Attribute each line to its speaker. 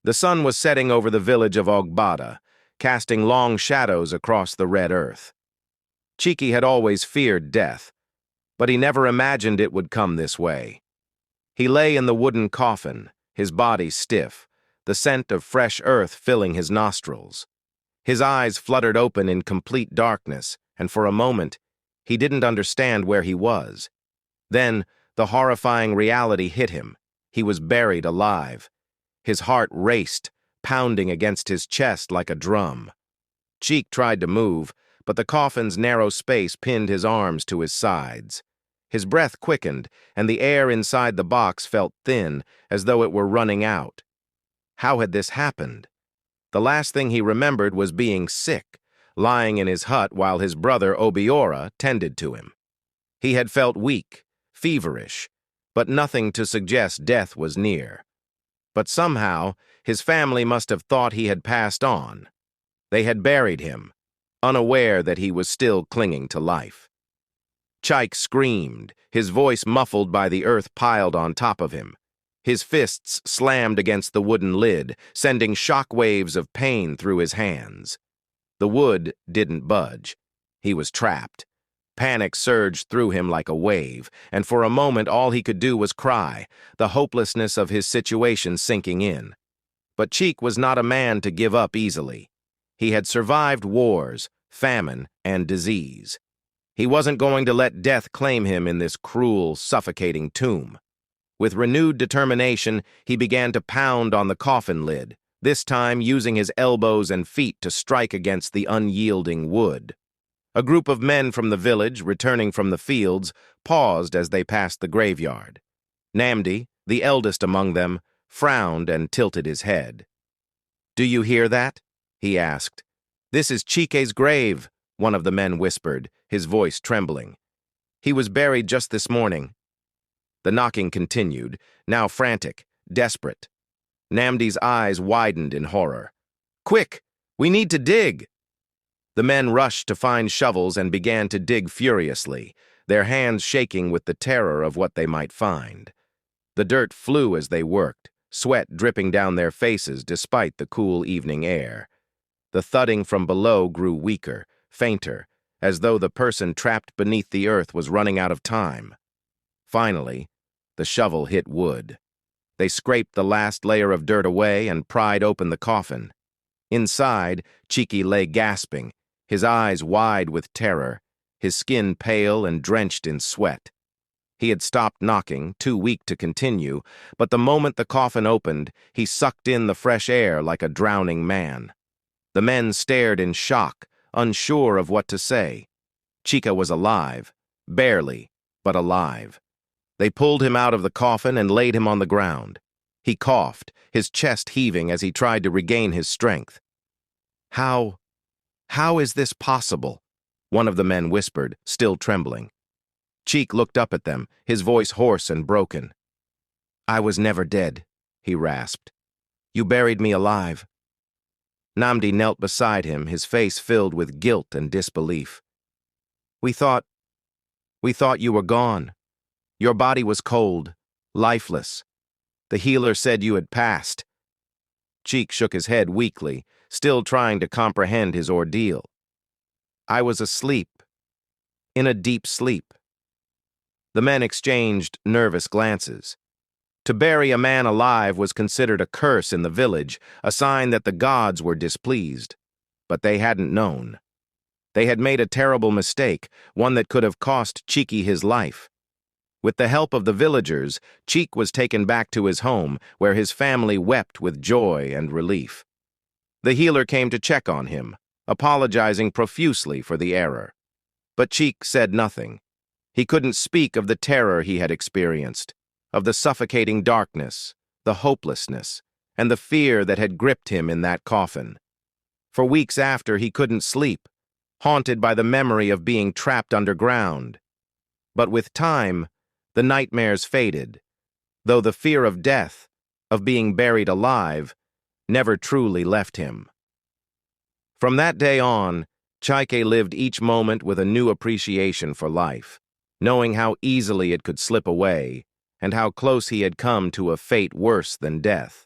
Speaker 1: The sun was setting over the village of Ogbada, casting long shadows across the red earth. Chika had always feared death, but he never imagined it would come this way. He lay in the wooden coffin, his body stiff, the scent of fresh earth filling his nostrils. His eyes fluttered open in complete darkness, and for a moment, he didn't understand where he was. Then, the horrifying reality hit him. He was buried alive. His heart raced, pounding against his chest like a drum. Chika tried to move, but the coffin's narrow space pinned his arms to his sides. His breath quickened, and the air inside the box felt thin, as though it were running out. How had this happened? The last thing he remembered was being sick, lying in his hut while his brother Obiora tended to him. He had felt weak, feverish, but nothing to suggest death was near. But somehow, his family must have thought he had passed on. They had buried him, unaware that he was still clinging to life. Chika screamed, his voice muffled by the earth piled on top of him. His fists slammed against the wooden lid, sending shock waves of pain through his hands. The wood didn't budge. He was trapped. Panic surged through him like a wave, and for a moment all he could do was cry, the hopelessness of his situation sinking in. But Chika was not a man to give up easily. He had survived wars, famine, and disease. He wasn't going to let death claim him in this cruel, suffocating tomb. With renewed determination, he began to pound on the coffin lid, this time using his elbows and feet to strike against the unyielding wood. A group of men from the village, returning from the fields, paused as they passed the graveyard. Namdi, the eldest among them, frowned and tilted his head. "Do you hear that?" he asked. "This is Chika's grave," one of the men whispered, his voice trembling. "He was buried just this morning." The knocking continued, now frantic, desperate. Namdi's eyes widened in horror. "Quick! We need to dig!" The men rushed to find shovels and began to dig furiously, their hands shaking with the terror of what they might find. The dirt flew as they worked, sweat dripping down their faces despite the cool evening air. The thudding from below grew weaker, fainter, as though the person trapped beneath the earth was running out of time. Finally, the shovel hit wood. They scraped the last layer of dirt away and pried open the coffin. Inside, Chika lay gasping, his eyes wide with terror, his skin pale and drenched in sweat. He had stopped knocking, too weak to continue, but the moment the coffin opened, he sucked in the fresh air like a drowning man. The men stared in shock, unsure of what to say. Chika was alive, barely, but alive. They pulled him out of the coffin and laid him on the ground. He coughed, his chest heaving as he tried to regain his strength. How is this possible?" one of the men whispered, still trembling. Chika looked up at them, his voice hoarse and broken. "I was never dead," he rasped. "You buried me alive." Namdi knelt beside him, his face filled with guilt and disbelief. We thought you were gone. Your body was cold, lifeless. The healer said you had passed." Chika shook his head weakly, still trying to comprehend his ordeal. "I was asleep, in a deep sleep." The men exchanged nervous glances. To bury a man alive was considered a curse in the village, a sign that the gods were displeased. But they hadn't known. They had made a terrible mistake, one that could have cost Chika his life. With the help of the villagers, Chika was taken back to his home, where his family wept with joy and relief. The healer came to check on him, apologizing profusely for the error. But Chika said nothing. He couldn't speak of the terror he had experienced, of the suffocating darkness, the hopelessness, and the fear that had gripped him in that coffin. For weeks after, he couldn't sleep, haunted by the memory of being trapped underground. But with time, the nightmares faded, though the fear of death, of being buried alive, never truly left him. From that day on, Chika lived each moment with a new appreciation for life, knowing how easily it could slip away, and how close he had come to a fate worse than death.